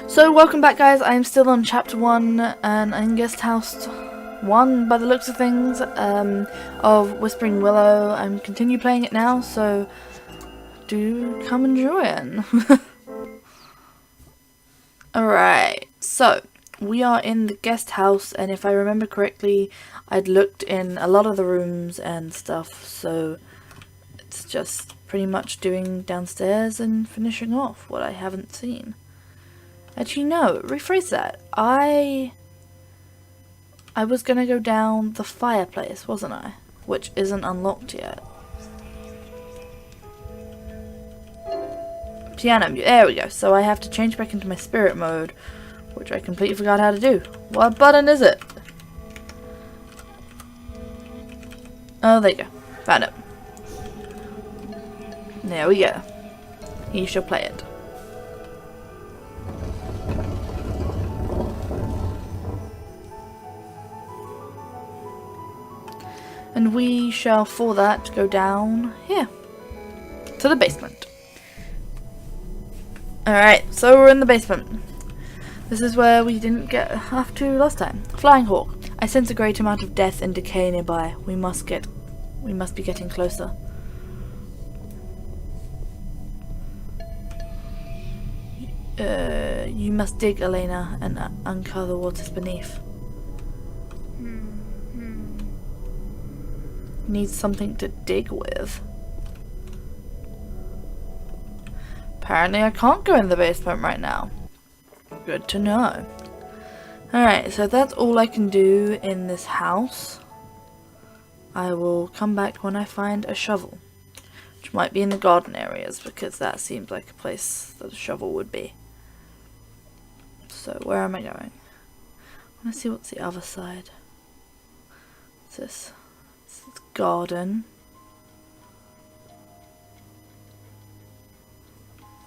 So welcome back, guys. I'm still on chapter 1 and I'm guest house 1 by the looks of things of Whispering Willow. I'm continue playing it now, so do come and join. Alright, so we are in the guest house, and if I remember correctly, I'd looked in a lot of the rooms and stuff, so it's just pretty much doing downstairs and finishing off what I haven't seen. Actually, no, rephrase that. I was gonna go down the fireplace, wasn't I? Which isn't unlocked yet. Piano, there we go. So I have to change back into my spirit mode, which I completely forgot how to do. What button is it? Oh, there you go. Found it. There we go. You shall play it. And we shall, for that, go down here. To the basement. Alright, so we're in the basement. This is where we didn't get up to last time. Flying Hawk. I sense a great amount of death and decay nearby. We must be getting closer. You must dig, Elena, and uncover what is beneath. Need something to dig with. Apparently I can't go in the basement right now. Good to know. Alright, so that's all I can do in this house. I will come back when I find a shovel. Which might be in the garden areas, because that seems like a place that a shovel would be. So where am I going? I want to see what's the other side. What's this? Garden.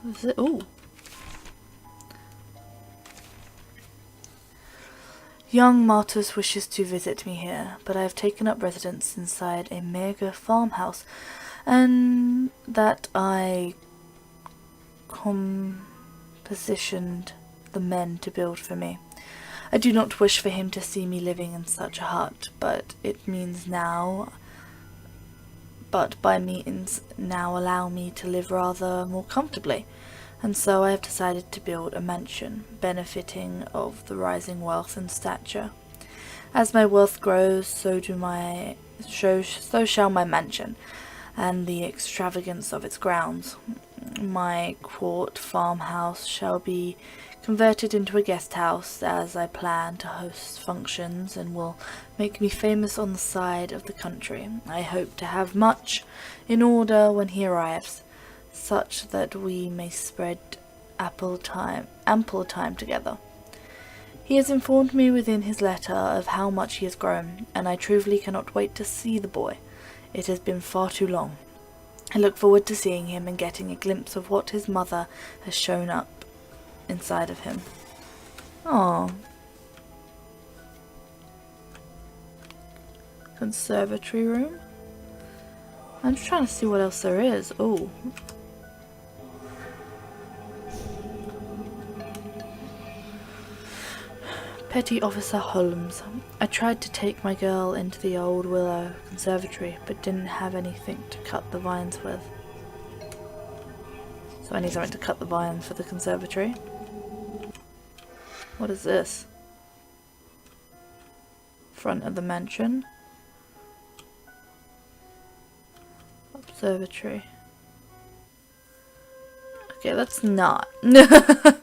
What is it? Ooh. Young Martus wishes to visit me here, but I have taken up residence inside a mega farmhouse, and that I compositioned the men to build for me. I do not wish for him to see me living in such a hut, but by means now allow me to live rather more comfortably, and so I have decided to build a mansion, benefiting of the rising wealth and stature. As my wealth grows, so shall my mansion, and the extravagance of its grounds. My court farmhouse shall be converted into a guest house, as I plan to host functions and will make me famous on the side of the country. I hope to have much in order when he arrives, such that we may spread ample time together. He has informed me within his letter of how much he has grown, and I truly cannot wait to see the boy. It has been far too long. I look forward to seeing him and getting a glimpse of what his mother has shown up inside of him. Aww. Conservatory room? I'm just trying to see what else there is. Oh. Petty Officer Holmes. I tried to take my girl into the old Willow Conservatory, but didn't have anything to cut the vines with. So I need something to cut the vines for the conservatory. What is this? Front of the mansion. Observatory. Okay, let's not. I'm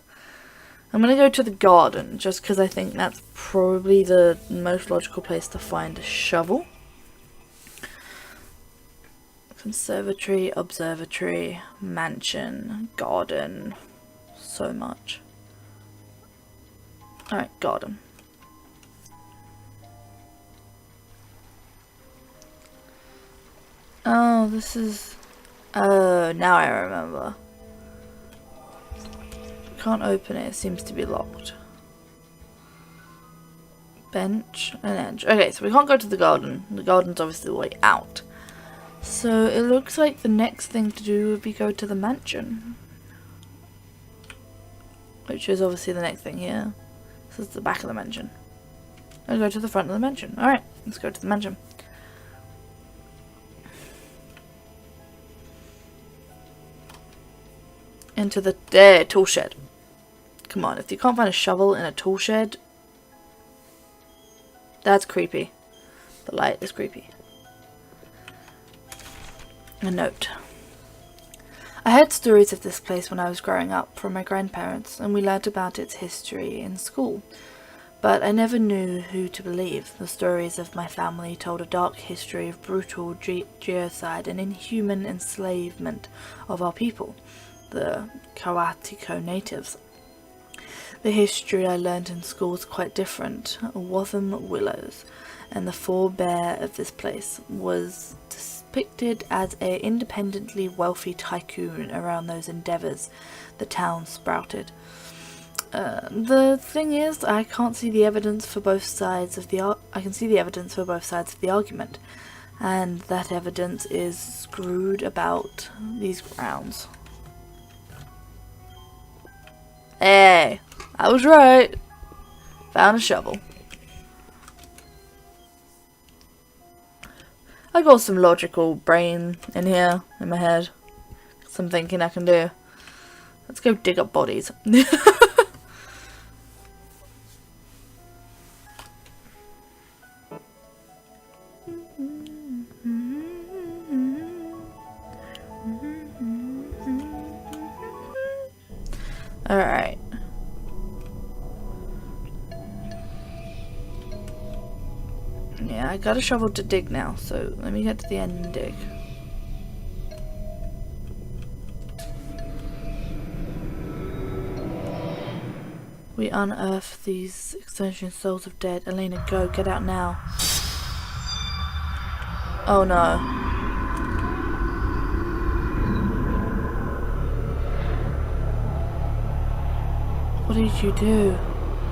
gonna go to the garden, just because I think that's probably the most logical place to find a shovel. Conservatory, observatory, mansion, garden. So much. Alright, garden. Oh, this is... Oh, now I remember. Can't open it, it seems to be locked. Bench and edge. Okay, so we can't go to the garden. The garden's obviously the way out. So it looks like the next thing to do would be go to the mansion. which is obviously the next thing here. This is the back of the mansion. I'll go to the front of the mansion. Alright, let's go to the mansion. Into the tool shed. Come on, if you can't find a shovel in a tool shed, that's creepy. The light is creepy. A note. I heard stories of this place when I was growing up from my grandparents, and we learnt about its history in school. But I never knew who to believe. The stories of my family told a dark history of brutal genocide and inhuman enslavement of our people, the Kawatiko natives. The history I learnt in school was quite different. Willows Willows, and the forebear of this place, was depicted as an independently wealthy tycoon around those endeavours the town sprouted. The thing is, I can't see the evidence for both sides of the I can see the evidence for both sides of the argument, and that evidence is screwed about these grounds. Hey, I was right. Found a shovel. I got some logical brain in here, in my head. Some thinking I can do. Let's go dig up bodies. Alright. Yeah, I got a shovel to dig now, so let me get to the end and dig. We unearth these extension souls of dead. Elena, go, get out now. Oh no. What did you do?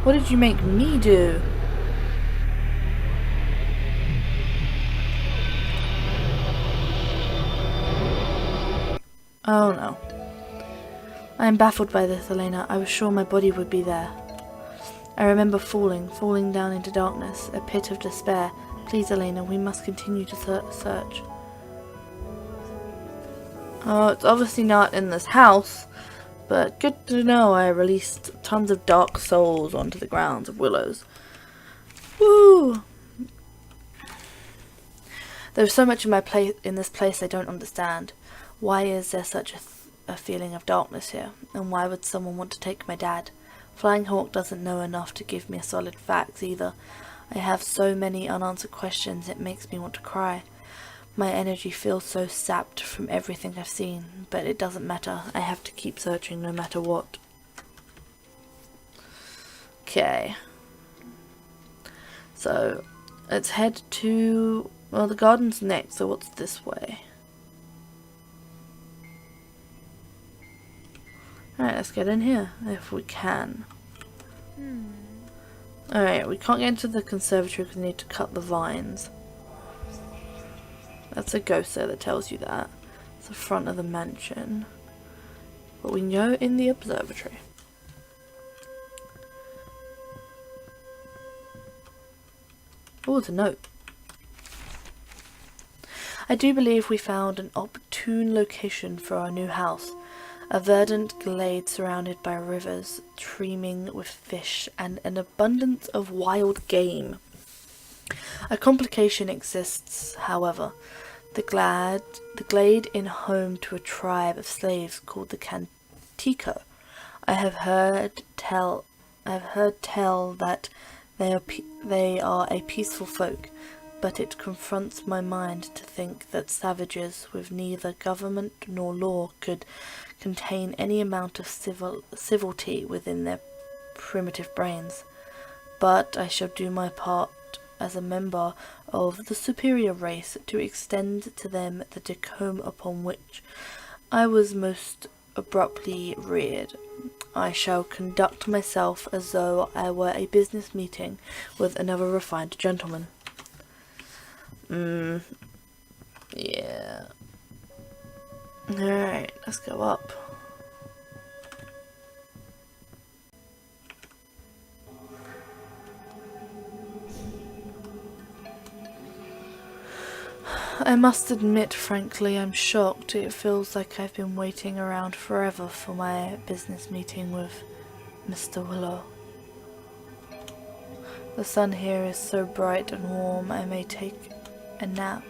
What did you make me do? Oh no. I am baffled by this, Elena. I was sure my body would be there. I remember falling down into darkness, a pit of despair. Please, Elena, we must continue to search. Oh, it's obviously not in this house, but good to know I released tons of dark souls onto the grounds of Willows. Woo! There's so much in this place I don't understand. Why is there such a feeling of darkness here? And why would someone want to take my dad? Flying Hawk doesn't know enough to give me solid facts either. I have so many unanswered questions it makes me want to cry. My energy feels so sapped from everything I've seen, but it doesn't matter. I have to keep searching no matter what. Okay. So, let's head to... well, the garden's next, so what's this way? Alright, let's get in here, if we can. Alright, we can't get into the conservatory because we need to cut the vines. That's a ghost there that tells you that. It's the front of the mansion. But we can go in the observatory. Oh, it's a note. I do believe we found an opportune location for our new house. A verdant glade surrounded by rivers, teeming with fish, and an abundance of wild game. A complication exists, however. The glade is home to a tribe of slaves called the Cantico. I have heard tell that they are a peaceful folk, but it confronts my mind to think that savages with neither government nor law could contain any amount of civility within their primitive brains. But I shall do my part as a member of the superior race to extend to them the decorum upon which I was most abruptly reared. I shall conduct myself as though I were a business meeting with another refined gentleman. Yeah. Alright, let's go up. I must admit, frankly, I'm shocked. It feels like I've been waiting around forever for my business meeting with Mr. Willow. The sun here is so bright and warm, I may take a nap.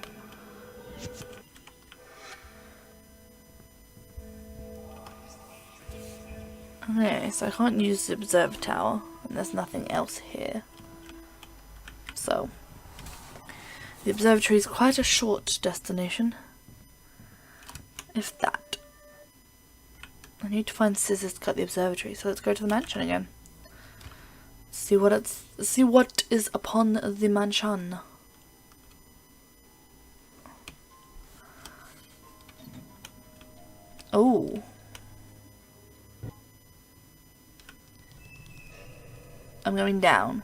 Okay, so I can't use the observer tower, and there's nothing else here. So, the observatory is quite a short destination. If that. I need to find scissors to cut the observatory, so let's go to the mansion again. See what is upon the mansion. Oh. I'm going down.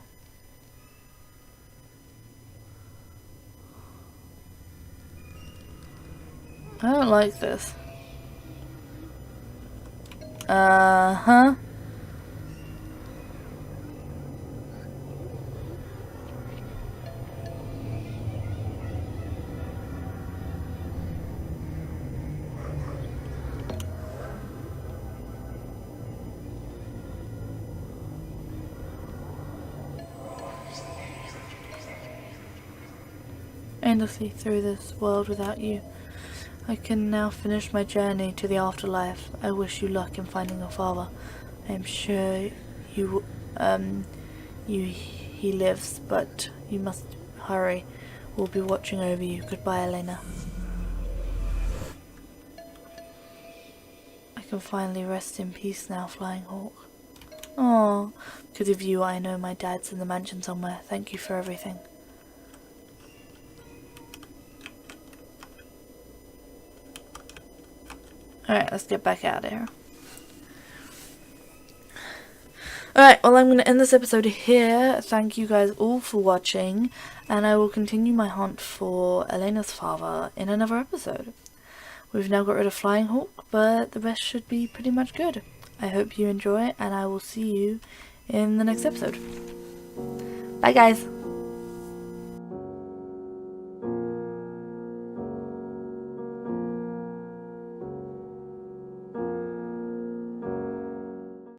I don't like this. Uh-huh. Endlessly through this world without you. I can now finish my journey to the afterlife. I wish you luck in finding your father. I am sure he lives, but you must hurry. We'll be watching over you. Goodbye, Elena. I can finally rest in peace now, Flying Hawk. Oh, because of you, I know my dad's in the mansion somewhere. Thank you for everything. Alright, let's get back out of here. Alright, well, I'm going to end this episode here. Thank you guys all for watching, and I will continue my hunt for Elena's father in another episode. We've now got rid of Flying Hawk, but the rest should be pretty much good. I hope you enjoy, and I will see you in the next episode. Bye, guys!